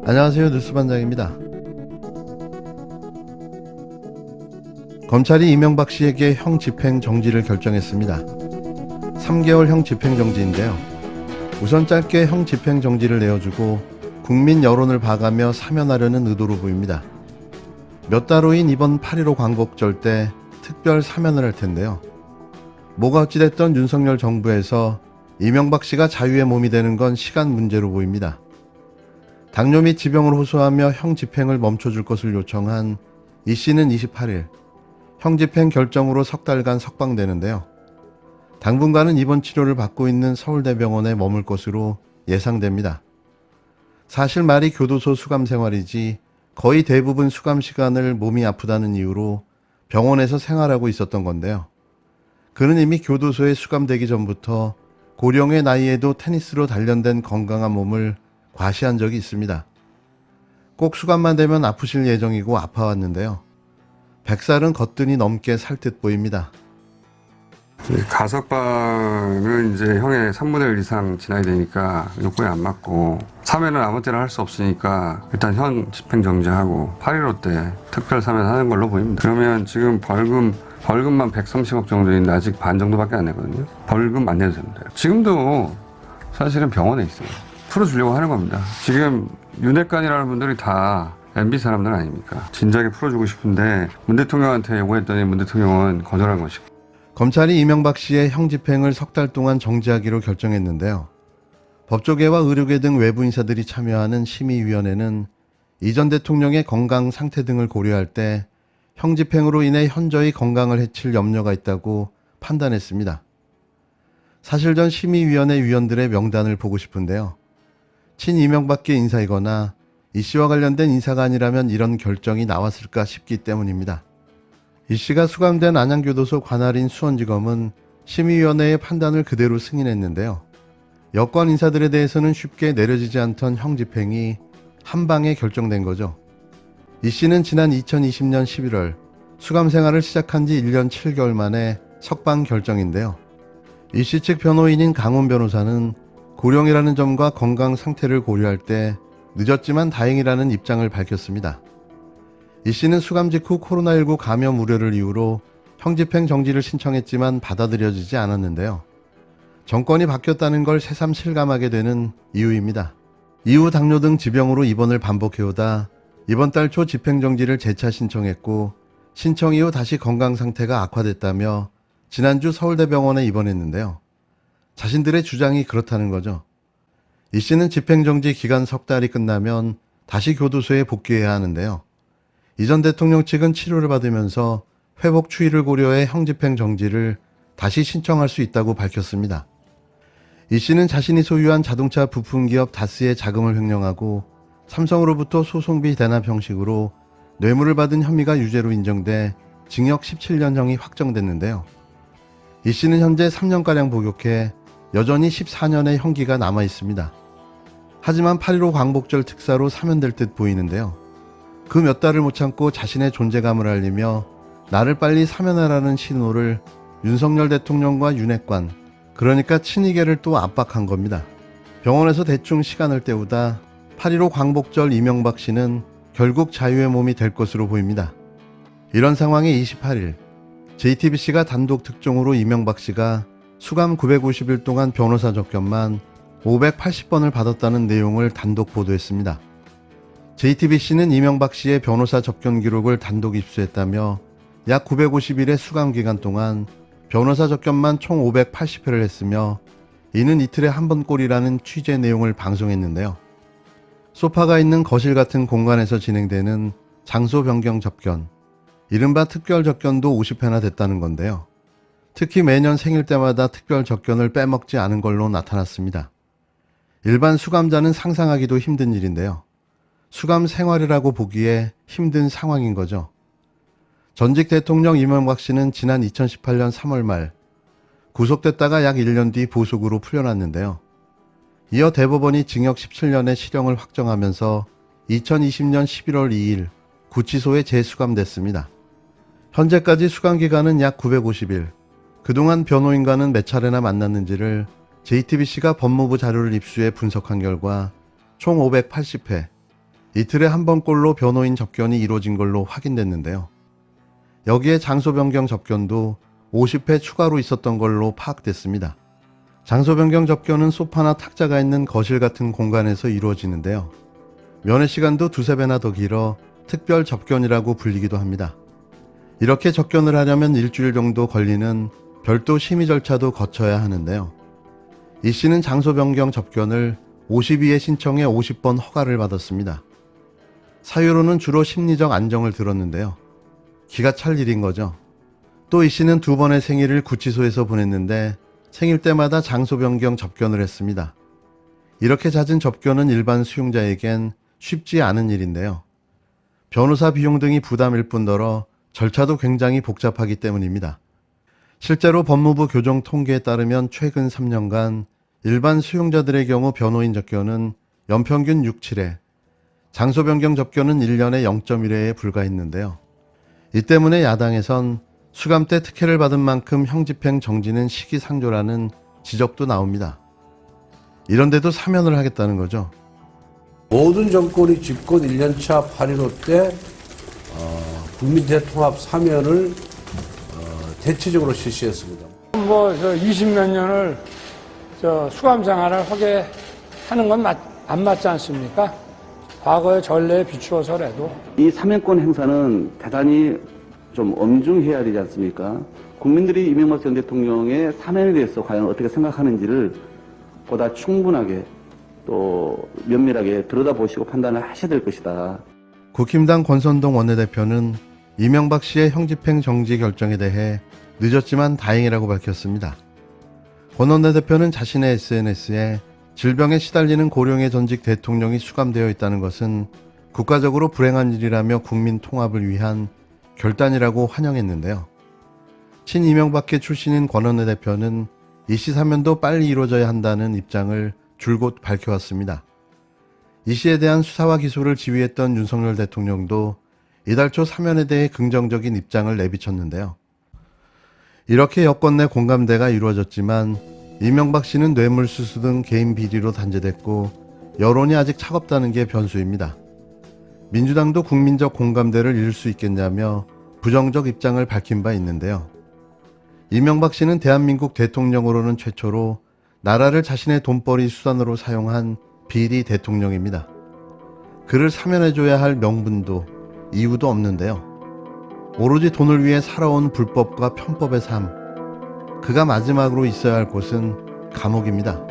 안녕하세요. 뉴스반장입니다. 검찰이 이명박 씨에게 형 집행 정지를 결정했습니다. 3개월 형 집행 정지인데요. 우선 짧게 형 집행 정지를 내어주고 국민 여론을 봐가며 사면하려는 의도로 보입니다. 몇 달 후인 이번 8.15 광복절 때 특별 사면을 할 텐데요. 뭐가 어찌됐던 윤석열 정부에서 이명박 씨가 자유의 몸이 되는 건 시간 문제로 보입니다. 당뇨 및 지병을 호소하며 형 집행을 멈춰줄 것을 요청한 이 씨는 28일 형 집행 결정으로 석 달간 석방되는데요. 당분간은 입원 치료를 받고 있는 서울대병원에 머물 것으로 예상됩니다. 사실 말이 교도소 수감 생활이지 거의 대부분 수감 시간을 몸이 아프다는 이유로 병원에서 생활하고 있었던 건데요. 그는 이미 교도소에 수감되기 전부터 고령의 나이에도 테니스로 단련된 건강한 몸을 과시한 적이 있습니다. 꼭 수감만 되면 아프실 예정이고 아파왔는데요. 100살은 거뜬히 넘게 살 듯 보입니다. 가석방은 이제 형의 3분의 1 이상 지나야 되니까 요건이 안 맞고 사면은 아무 때나 할 수 없으니까 일단 형 집행정지하고 8.15 때 특별 사면하는 걸로 보입니다. 그러면 지금 벌금만 130억 정도인데 아직 반 정도밖에 안 내거든요. 벌금 안 내도 됩니다. 지금도 사실은 병원에 있어요. 풀어주려고 하는 겁니다. 지금 윤핵관이라는 분들이 다 MB 사람들 아닙니까? 진작에 풀어주고 싶은데 문 대통령한테 요구했더니 문 대통령은 거절한 것이고. 검찰이 이명박 씨의 형 집행을 석 달 동안 정지하기로 결정했는데요. 법조계와 의료계 등 외부 인사들이 참여하는 심의위원회는 이전 대통령의 건강 상태 등을 고려할 때 형 집행으로 인해 현저히 건강을 해칠 염려가 있다고 판단했습니다. 사실 전 심의위원회 위원들의 명단을 보고 싶은데요. 친이명박계 인사이거나 이 씨와 관련된 인사가 아니라면 이런 결정이 나왔을까 싶기 때문입니다. 이 씨가 수감된 안양교도소 관할인 수원지검은 심의위원회의 판단을 그대로 승인했는데요. 여권 인사들에 대해서는 쉽게 내려지지 않던 형 집행이 한 방에 결정된 거죠. 이 씨는 지난 2020년 11월 수감 생활을 시작한 지 1년 7개월 만에 석방 결정인데요. 이 씨 측 변호인인 강훈 변호사는 고령이라는 점과 건강 상태를 고려할 때 늦었지만 다행이라는 입장을 밝혔습니다. 이 씨는 수감 직후 코로나19 감염 우려를 이유로 형 집행 정지를 신청했지만 받아들여지지 않았는데요. 정권이 바뀌었다는 걸 새삼 실감하게 되는 이유입니다. 이후 당뇨 등 지병으로 입원을 반복해오다 이번 달 초 집행정지를 재차 신청했고 신청 이후 다시 건강 상태가 악화됐다며 지난주 서울대병원에 입원했는데요. 자신들의 주장이 그렇다는 거죠. 이 씨는 집행정지 기간 석 달이 끝나면 다시 교도소에 복귀해야 하는데요. 이전 대통령 측은 치료를 받으면서 회복 추이를 고려해 형 집행정지를 다시 신청할 수 있다고 밝혔습니다. 이 씨는 자신이 소유한 자동차 부품기업 다스의 자금을 횡령하고 삼성으로부터 소송비 대납 형식으로 뇌물을 받은 혐의가 유죄로 인정돼 징역 17년형이 확정됐는데요. 이 씨는 현재 3년가량 복역해 여전히 14년의 형기가 남아 있습니다. 하지만 8.15 광복절 특사로 사면될 듯 보이는데요. 그 몇 달을 못 참고 자신의 존재감을 알리며 나를 빨리 사면하라는 신호를 윤석열 대통령과 윤핵관, 그러니까 친이계를 또 압박한 겁니다. 병원에서 대충 시간을 때우다 8.15 광복절 이명박 씨는 결국 자유의 몸이 될 것으로 보입니다. 이런 상황에 28일 JTBC가 단독 특종으로 이명박 씨가 수감 950일 동안 변호사 접견만 580번을 받았다는 내용을 단독 보도했습니다. JTBC는 이명박 씨의 변호사 접견 기록을 단독 입수했다며 약 950일의 수감 기간 동안 변호사 접견만 총 580회를 했으며 이는 이틀에 한 번꼴이라는 취재 내용을 방송했는데요. 소파가 있는 거실 같은 공간에서 진행되는 장소 변경 접견, 이른바 특별 접견도 50회나 됐다는 건데요. 특히 매년 생일 때마다 특별 접견을 빼먹지 않은 걸로 나타났습니다. 일반 수감자는 상상하기도 힘든 일인데요. 수감 생활이라고 보기에 힘든 상황인 거죠. 전직 대통령 이명박 씨는 지난 2018년 3월 말 구속됐다가 약 1년 뒤 보석으로 풀려났는데요. 이어 대법원이 징역 17년의 실형을 확정하면서 2020년 11월 2일 구치소에 재수감됐습니다. 현재까지 수감기간은 약 950일, 그동안 변호인과는 몇 차례나 만났는지를 JTBC가 법무부 자료를 입수해 분석한 결과 총 580회, 이틀에 한 번꼴로 변호인 접견이 이루어진 걸로 확인됐는데요. 여기에 장소 변경 접견도 50회 추가로 있었던 걸로 파악됐습니다. 장소 변경 접견은 소파나 탁자가 있는 거실 같은 공간에서 이루어지는데요. 면회 시간도 두세 배나 더 길어 특별 접견이라고 불리기도 합니다. 이렇게 접견을 하려면 일주일 정도 걸리는 별도 심의 절차도 거쳐야 하는데요. 이 씨는 장소 변경 접견을 52회 신청에 50번 허가를 받았습니다. 사유로는 주로 심리적 안정을 들었는데요. 기가 찰 일인 거죠. 또 이 씨는 2번의 생일을 구치소에서 보냈는데 생일 때마다 장소 변경 접견을 했습니다. 이렇게 잦은 접견은 일반 수용자에겐 쉽지 않은 일인데요. 변호사 비용 등이 부담일 뿐더러 절차도 굉장히 복잡하기 때문입니다. 실제로 법무부 교정 통계에 따르면 최근 3년간 일반 수용자들의 경우 변호인 접견은 연평균 6, 7회, 장소 변경 접견은 1년에 0.1회에 불과했는데요. 이 때문에 야당에선 수감 때 특혜를 받은 만큼 형집행 정지는 시기상조라는 지적도 나옵니다. 이런데도 사면을 하겠다는 거죠. 모든 정권이 집권 1년차 8.15 때 국민 대통합 사면을 대체적으로 실시했습니다. 20몇 년을 수감 생활을 하게 하는 건 안 맞지 않습니까? 과거의 전례에 비추어서라도. 이 사면권 행사는 대단히 좀 엄중해야 되지 않습니까? 국민들이 이명박 전 대통령의 사면에 대해서 과연 어떻게 생각하는지를 보다 충분하게 또 면밀하게 들여다보시고 판단을 하셔야 될 것이다. 국힘당 권선동 원내대표는 이명박 씨의 형집행 정지 결정에 대해 늦었지만 다행이라고 밝혔습니다. 권 원내대표는 자신의 SNS에 질병에 시달리는 고령의 전직 대통령이 수감되어 있다는 것은 국가적으로 불행한 일이라며 국민 통합을 위한 결단이라고 환영했는데요. 친이명박계 출신인 권 원내대표는 이 씨 사면도 빨리 이루어져야 한다는 입장을 줄곧 밝혀왔습니다. 이 씨에 대한 수사와 기소를 지휘했던 윤석열 대통령도 이달 초 사면에 대해 긍정적인 입장을 내비쳤는데요. 이렇게 여권 내 공감대가 이루어졌지만 이명박 씨는 뇌물수수 등 개인 비리로 단죄됐고 여론이 아직 차갑다는 게 변수입니다. 민주당도 국민적 공감대를 잃을 수 있겠냐며 부정적 입장을 밝힌 바 있는데요. 이명박 씨는 대한민국 대통령으로는 최초로 나라를 자신의 돈벌이 수단으로 사용한 비리 대통령입니다. 그를 사면해줘야 할 명분도 이유도 없는데요. 오로지 돈을 위해 살아온 불법과 편법의 삶, 그가 마지막으로 있어야 할 곳은 감옥입니다.